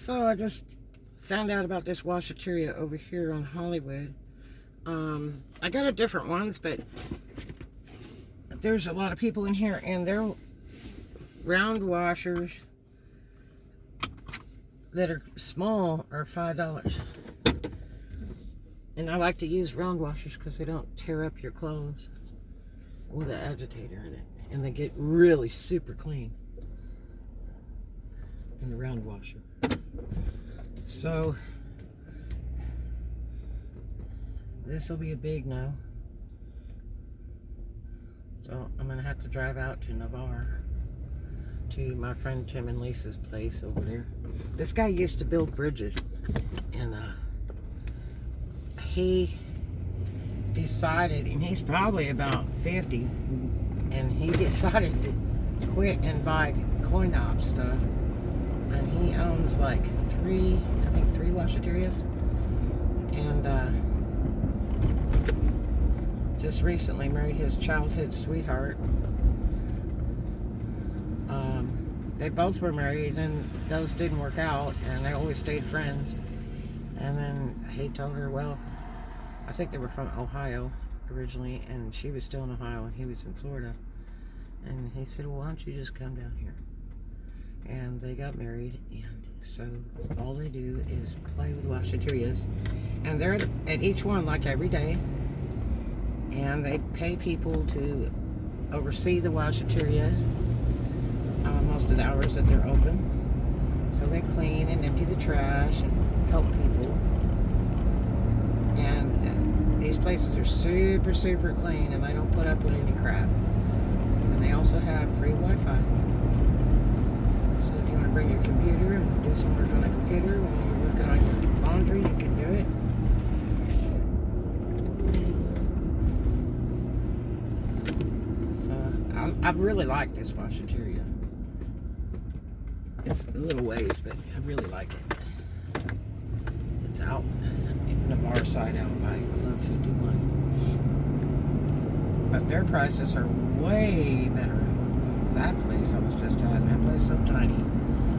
So I just found out about this washateria over here on Hollywood. I got a different ones, but there's a lot of people in here, and they're round washers that are small are $5. And I like to use round washers because they don't tear up your clothes with an agitator in it, and they get really super clean in the round washer. So this will be a big no. So I'm gonna have to drive out to Navarre to my friend Tim and Lisa's place over there. This guy used to build bridges, and he decided, and he's probably about 50, and he decided to quit and buy coin-op stuff. And he owns like three washaterias, and just recently married his childhood sweetheart. They both were married, and those didn't work out, and they always stayed friends. And then he told her, well, I think they were from Ohio originally, and she was still in Ohio, and he was in Florida. And he said, well, why don't you just come down here? And they got married, and so all they do is play with washaterias, and they're at each one like every day, and they pay people to oversee the washateria most of the hours that they're open. So they clean and empty the trash and help people, and these places are super clean, and they don't put up with any crap. And they also have free Wi-Fi. So if you want to bring your computer and do some work on a computer while you're working on your laundry, you can do it. So I really like this washateria. It's a little ways, but I really like it. It's out in the bar side out by Club 51. But their prices are way better than that place I was just at. And that place is so tiny.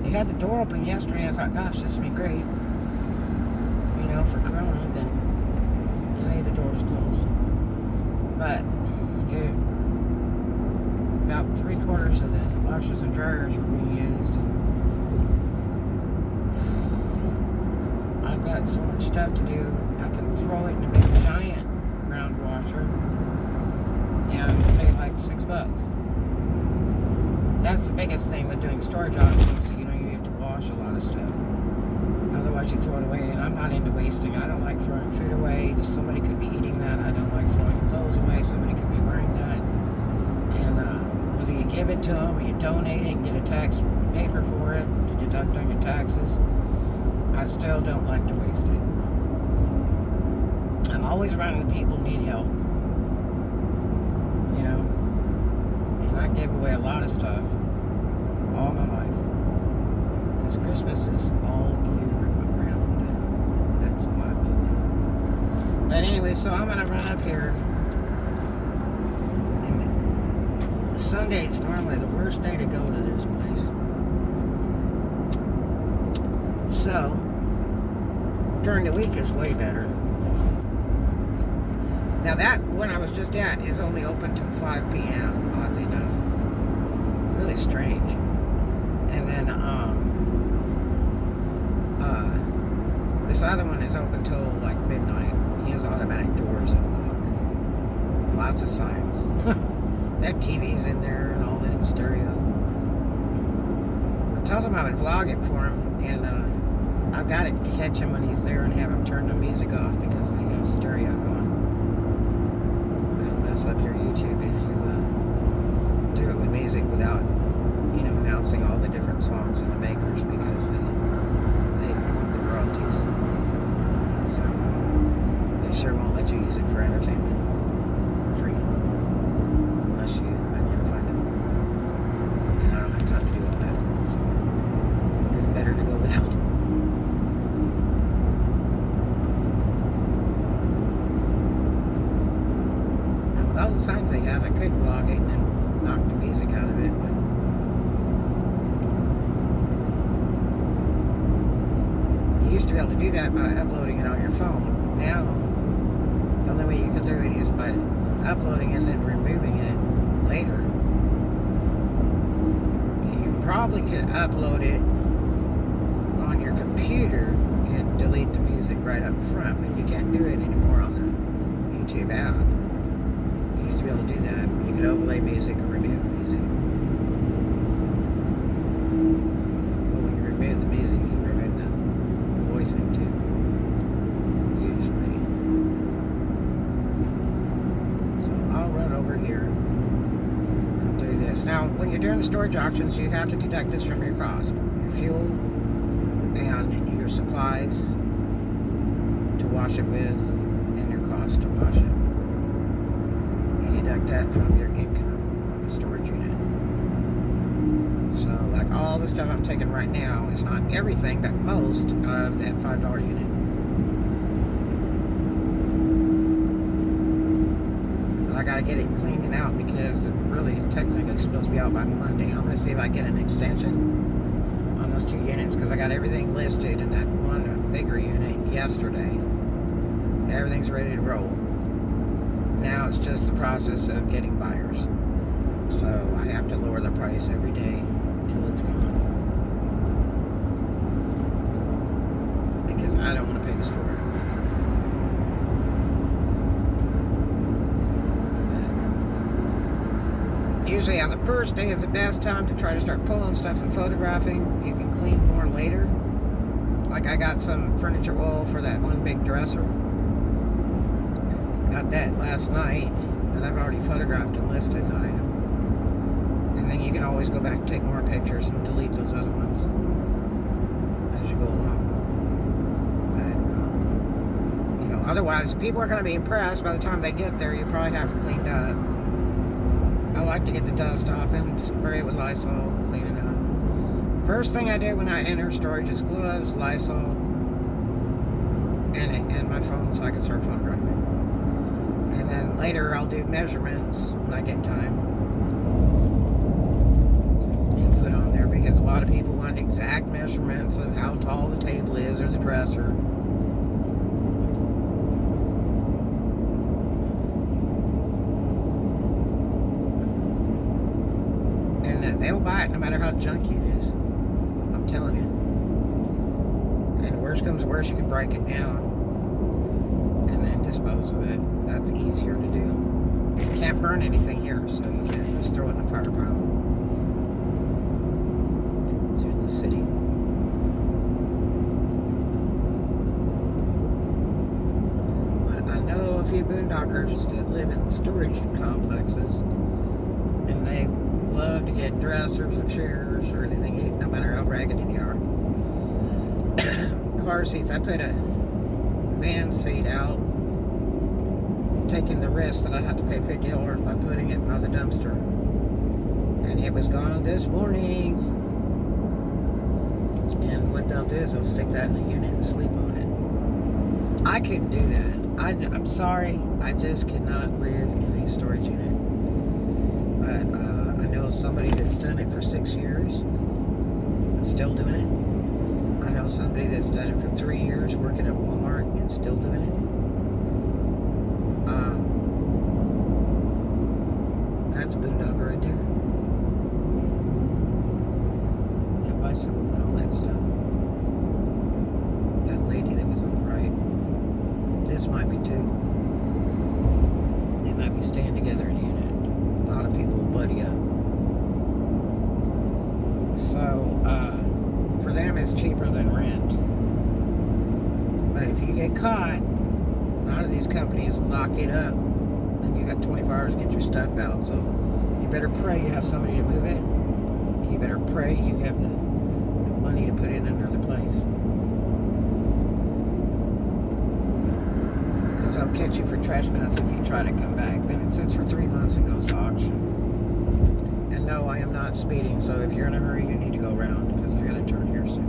They had the door open yesterday, and I thought, gosh, this would be great, you know, for Corona. But today the door was closed. But about 3/4 of the washers and dryers were being used. And I've got so much stuff to do. I can throw it in a big giant round washer and pay like $6. That's the biggest thing with doing storage options. You know, you have to wash a lot of stuff. Otherwise, you throw it away. And I'm not into wasting. I don't like throwing food away. Just somebody could be eating that. I don't like throwing clothes away. Somebody could be wearing that. And whether you give it to them or you donate it and get a tax paper for it to deduct on your taxes, I still don't like to waste it. I'm always running to people who need help. You know? And I gave away a lot of stuff all my life. Because Christmas is all year around. That's my book. But anyway, so I'm going to run up here. And Sunday is normally the worst day to go to this place. So, during the week is way better. Now that one I was just at is only open till 5 p.m., oddly enough. Really strange. And then, this other one is open till like midnight. He has automatic doors and lots of signs. That TV's in there and all that stereo. I told him I would vlog it for him, and I've got to catch him when he's there and have him turn the music off because they have stereo going. It'll mess up your YouTube if you do it with music without, you know, announcing all the different songs and the makers, because they want the royalties. So they sure won't let you use it for entertainment for free unless you identify them. And I don't have time to do all that, so it's better to go without. All the signs they have, I could vlog it and then knock the music out of it, but able to do that by uploading it on your phone. Now, the only way you can do it is by uploading it and then removing it later. You probably could upload it on your computer and delete the music right up front, but you can't do it anymore on the YouTube app. You used to be able to do that. You could overlay music or remove music. But when you remove the music, you remove the voicing too. Usually. So I'll run over here and do this. Now, when you're doing the storage auctions, you have to deduct this from your cost. Your fuel and your supplies to wash it with and your cost to wash it. Deduct that from your income on the storage unit. So, like all the stuff I'm taking right now is not everything, but most of that $5 unit. But I gotta get it cleaned out because it really is technically supposed to be out by Monday. I'm gonna see if I get an extension on those 2 units because I got everything listed in that one bigger unit yesterday. Everything's ready to roll. Now it's just the process of getting buyers. So I have to lower the price every day until it's gone. Because I don't want to pay the store. But usually on the first day is the best time to try to start pulling stuff and photographing. You can clean more later. Like I got some furniture oil for that one big dresser. Got that last night, but I've already photographed and listed the item. And then you can always go back and take more pictures and delete those other ones as you go along. But, you know, otherwise, people are going to be impressed by the time they get there. You probably have it cleaned up. I like to get the dust off and spray it with Lysol and clean it up. First thing I do when I enter storage is gloves, Lysol, and my phone so I can start photographing. And then later I'll do measurements when I get time and put on there because a lot of people want exact measurements of how tall the table is or the dresser. And they'll buy it no matter how junky it is. I'm telling you. And worst comes to worst, you can break it down and then dispose of it. That's easier to do. You can't burn anything here, so you can just throw it in the fire pile. It's in the city. But I know a few boondockers that live in storage complexes, and they love to get dressers or chairs or anything, no matter how raggedy they are. Car seats. I put a van seat out, taking the risk that I had to pay $50 by putting it by the dumpster. And it was gone this morning. And what they'll do is they'll stick that in the unit and sleep on it. I couldn't do that. I'm sorry. I just cannot live in a storage unit. But I know somebody that's done it for 6 years and still doing it. I know somebody that's done it for 3 years working at Walmart and still doing it. That's a boondocker right there. That bicycle and all that stuff. That lady that was on the right. This might be too. They might be staying together in a unit. A lot of people buddy up. So, for them it's cheaper than rent. But if you get caught, a lot of these companies will lock it up. And you got 24 hours to get your stuff out. So you better pray you have somebody to move it. And you better pray you have the money to put it in another place. Because they'll catch you for trespass if you try to come back. Then it sits for 3 months and goes to auction. And no, I am not speeding. So if you're in a hurry, you need to go around. Because I got to turn here soon.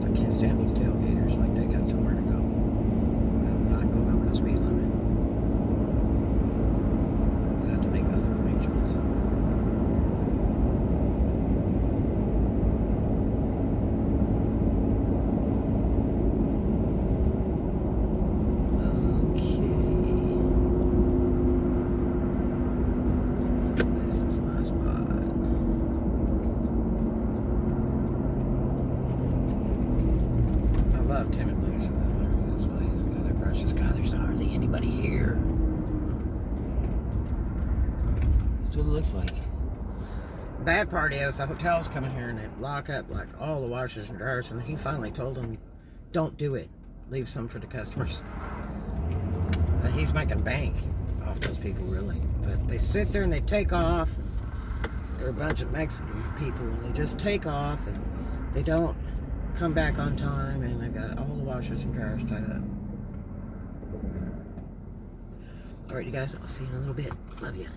I can't stand these tailgaters like they got somewhere to go. I'm not going over the speed limit. looks like. Bad part is the hotels come in here and they lock up like all the washers and dryers, and he finally told them, don't do it. Leave some for the customers. But he's making bank off those people, really. But they sit there and they take off. They're a bunch of Mexican people, and they just take off and they don't come back on time, and they've got all the washers and dryers tied up. Alright, you guys, I'll see you in a little bit. Love you.